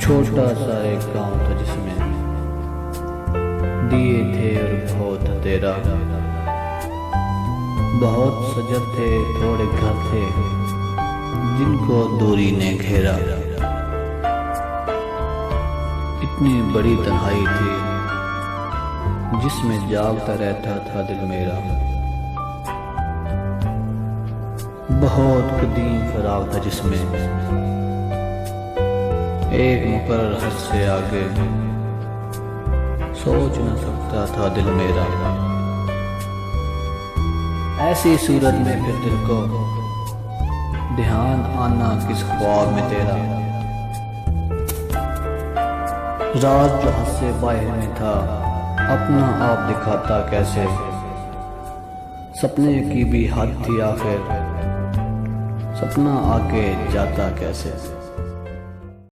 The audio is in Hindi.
छोटा सा एक गांव था जिसमें दिए थे और बहुत अंधेरा। बहुत सजग थे, थोड़े घर थे जिनको दूरी ने घेरा। इतनी बड़ी तन्हाई थी जिसमें जागता रहता था दिल मेरा। बहुत कदीम फराग था जिसमें एक मुकर्रर हद से आगे सोच न सकता था दिल मेरा। ऐसी सूरत में फिर दिल को ध्यान आना किस ख्वाब में तेरा। राज जो हद से बाहर में था अपना आप दिखाता कैसे। सपने की भी हद थी आखिर, सपना आके जाता कैसे।